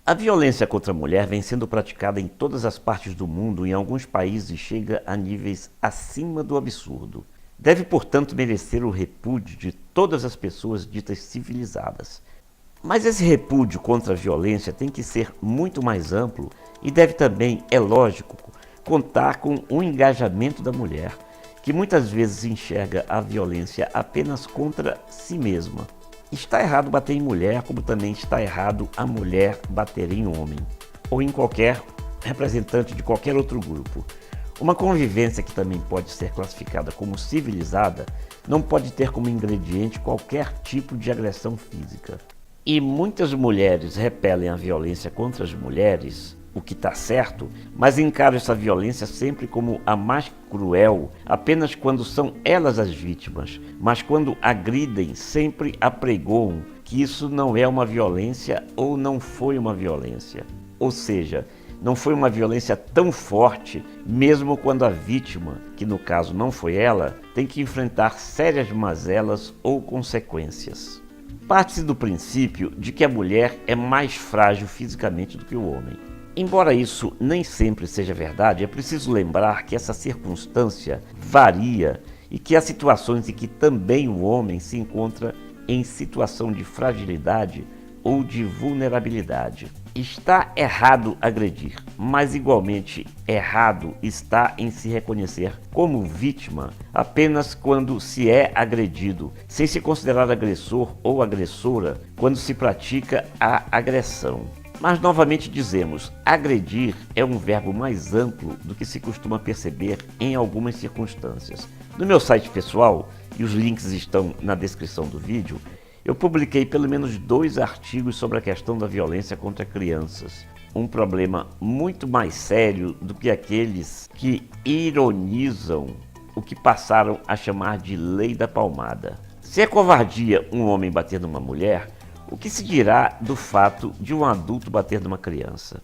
A violência contra a mulher vem sendo praticada em todas as partes do mundo e em alguns países chega a níveis acima do absurdo. Deve, portanto, merecer o repúdio de todas as pessoas ditas civilizadas. Mas esse repúdio contra a violência tem que ser muito mais amplo e deve também, é lógico, contar com o engajamento da mulher, que muitas vezes enxerga a violência apenas contra si mesma. Está errado bater em mulher, como também está errado a mulher bater em homem, ou em qualquer representante de qualquer outro grupo. Uma convivência que também pode ser classificada como civilizada não pode ter como ingrediente qualquer tipo de agressão física. E muitas mulheres repelem a violência contra as mulheres, o que está certo, mas encaram essa violência sempre como a mais cruel, apenas quando são elas as vítimas, mas quando agridem sempre apregoam que isso não é uma violência ou não foi uma violência. Ou seja, não foi uma violência tão forte, mesmo quando a vítima, que no caso não foi ela, tem que enfrentar sérias mazelas ou consequências. Parte-se do princípio de que a mulher é mais frágil fisicamente do que o homem. Embora isso nem sempre seja verdade, é preciso lembrar que essa circunstância varia e que há situações em que também o homem se encontra em situação de fragilidade ou de vulnerabilidade. Está errado agredir, mas igualmente errado está em se reconhecer como vítima apenas quando se é agredido, sem se considerar agressor ou agressora quando se pratica a agressão. Mas novamente dizemos, agredir é um verbo mais amplo do que se costuma perceber em algumas circunstâncias. No meu site pessoal, e os links estão na descrição do vídeo, eu publiquei pelo menos 2 artigos sobre a questão da violência contra crianças. Um problema muito mais sério do que aqueles que ironizam o que passaram a chamar de lei da palmada. Se é covardia um homem bater numa mulher, o que se dirá do fato de um adulto bater numa criança?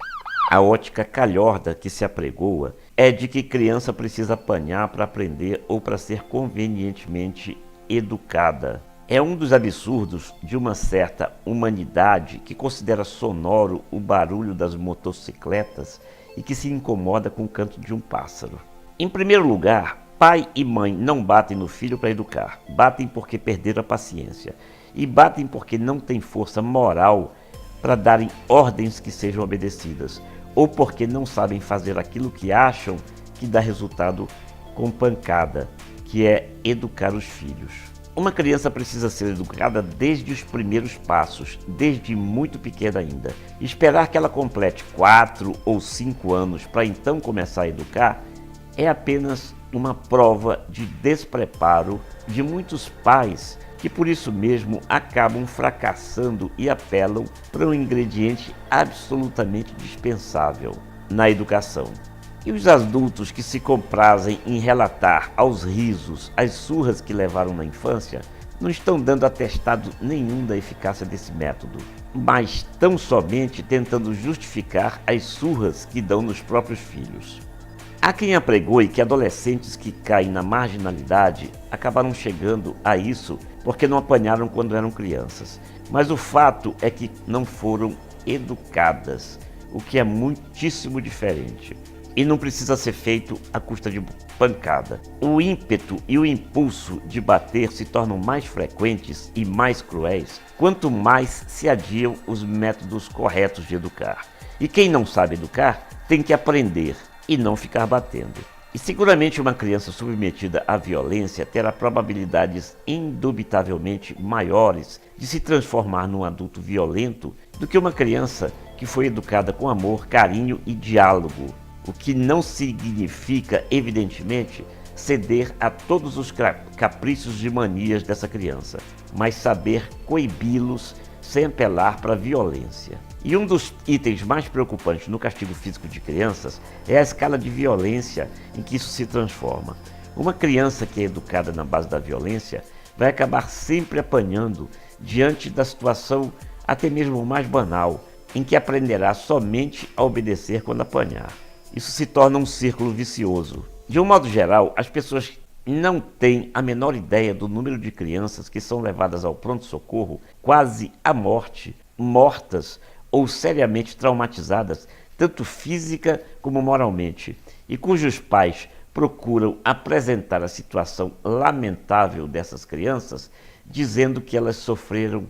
A ótica calhorda que se apregoa é de que criança precisa apanhar para aprender ou para ser convenientemente educada. É um dos absurdos de uma certa humanidade que considera sonoro o barulho das motocicletas e que se incomoda com o canto de um pássaro. Em primeiro lugar, pai e mãe não batem no filho para educar, batem porque perderam a paciência. E batem porque não têm força moral para darem ordens que sejam obedecidas, ou porque não sabem fazer aquilo que acham que dá resultado com pancada, que é educar os filhos. Uma criança precisa ser educada desde os primeiros passos, desde muito pequena ainda. Esperar que ela complete 4 ou 5 anos para então começar a educar é apenas uma prova de despreparo de muitos pais que por isso mesmo acabam fracassando e apelam para um ingrediente absolutamente dispensável na educação. E os adultos que se comprazem em relatar aos risos as surras que levaram na infância não estão dando atestado nenhum da eficácia desse método, mas tão somente tentando justificar as surras que dão nos próprios filhos. Há quem apregoe que adolescentes que caem na marginalidade acabaram chegando a isso porque não apanharam quando eram crianças. Mas o fato é que não foram educadas, o que é muitíssimo diferente. E não precisa ser feito à custa de pancada. O ímpeto e o impulso de bater se tornam mais frequentes e mais cruéis quanto mais se adiam os métodos corretos de educar. E quem não sabe educar tem que aprender e não ficar batendo. E seguramente uma criança submetida à violência terá probabilidades indubitavelmente maiores de se transformar num adulto violento do que uma criança que foi educada com amor, carinho e diálogo, o que não significa, evidentemente, ceder a todos os caprichos e manias dessa criança, mas saber coibi-los sem apelar para a violência. E um dos itens mais preocupantes no castigo físico de crianças é a escala de violência em que isso se transforma. Uma criança que é educada na base da violência vai acabar sempre apanhando diante da situação até mesmo mais banal, em que aprenderá somente a obedecer quando apanhar. Isso se torna um círculo vicioso. De um modo geral, as pessoas não têm a menor ideia do número de crianças que são levadas ao pronto-socorro quase à morte, mortas ou seriamente traumatizadas, tanto física como moralmente, e cujos pais procuram apresentar a situação lamentável dessas crianças, dizendo que elas sofreram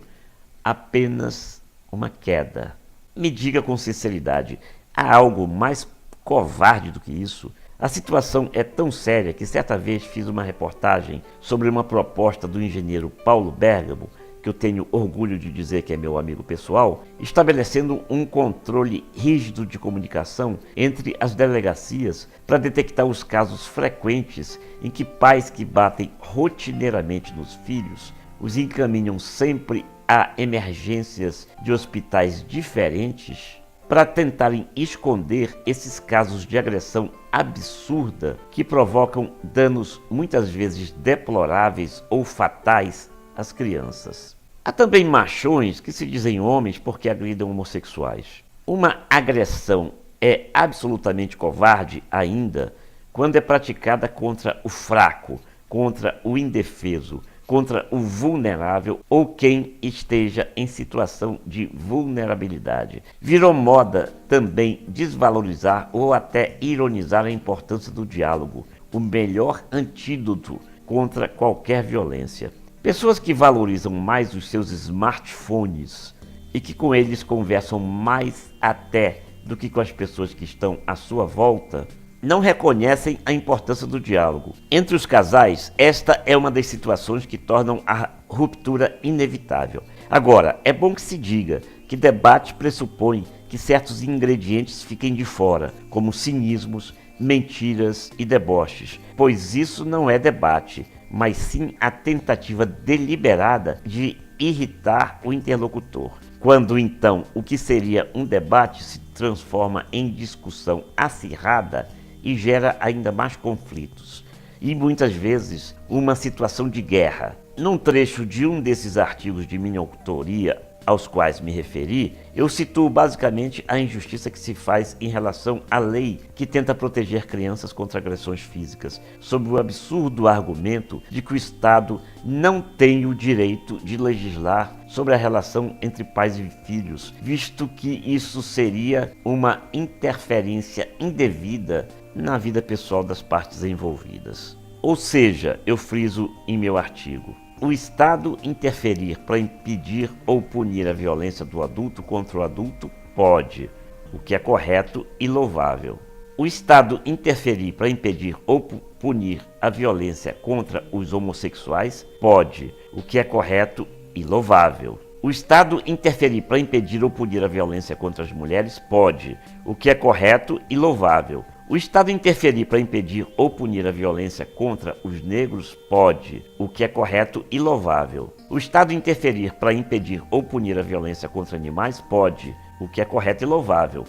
apenas uma queda. Me diga com sinceridade, há algo mais covarde do que isso? A situação é tão séria que certa vez fiz uma reportagem sobre uma proposta do engenheiro Paulo Bergamo, que eu tenho orgulho de dizer que é meu amigo pessoal, estabelecendo um controle rígido de comunicação entre as delegacias para detectar os casos frequentes em que pais que batem rotineiramente nos filhos os encaminham sempre a emergências de hospitais diferentes para tentarem esconder esses casos de agressão absurda que provocam danos muitas vezes deploráveis ou fatais às crianças. Há também machões que se dizem homens porque agridem homossexuais. Uma agressão é absolutamente covarde ainda quando é praticada contra o fraco, contra o indefeso, contra o vulnerável ou quem esteja em situação de vulnerabilidade. Virou moda também desvalorizar ou até ironizar a importância do diálogo, o melhor antídoto contra qualquer violência. Pessoas que valorizam mais os seus smartphones e que com eles conversam mais até do que com as pessoas que estão à sua volta, não reconhecem a importância do diálogo. Entre os casais, esta é uma das situações que tornam a ruptura inevitável. Agora, é bom que se diga que debate pressupõe que certos ingredientes fiquem de fora, como cinismos, mentiras e deboches, pois isso não é debate, mas sim a tentativa deliberada de irritar o interlocutor. Quando então o que seria um debate se transforma em discussão acirrada e gera ainda mais conflitos, e muitas vezes uma situação de guerra. Num trecho de um desses artigos de minha autoria, aos quais me referi, eu situo basicamente a injustiça que se faz em relação à lei que tenta proteger crianças contra agressões físicas, sob o absurdo argumento de que o Estado não tem o direito de legislar sobre a relação entre pais e filhos, visto que isso seria uma interferência indevida na vida pessoal das partes envolvidas. Ou seja, eu friso em meu artigo, o Estado interferir para impedir ou punir a violência do adulto contra o adulto pode, o que é correto e louvável. O Estado interferir para impedir ou punir a violência contra os homossexuais pode, o que é correto e louvável. O Estado interferir para impedir ou punir a violência contra as mulheres pode, o que é correto e louvável. O Estado interferir para impedir ou punir a violência contra os negros pode, o que é correto e louvável. O Estado interferir para impedir ou punir a violência contra animais pode, o que é correto e louvável.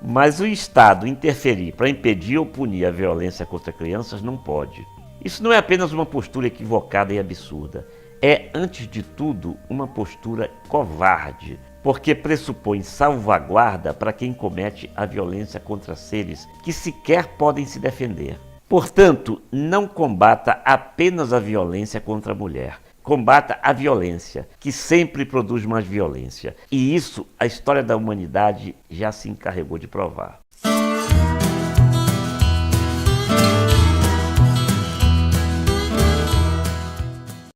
Mas o Estado interferir para impedir ou punir a violência contra crianças não pode. Isso não é apenas uma postura equivocada e absurda. É, antes de tudo, uma postura covarde, porque pressupõe salvaguarda para quem comete a violência contra seres que sequer podem se defender. Portanto, não combata apenas a violência contra a mulher. Combata a violência, que sempre produz mais violência. E isso a história da humanidade já se encarregou de provar.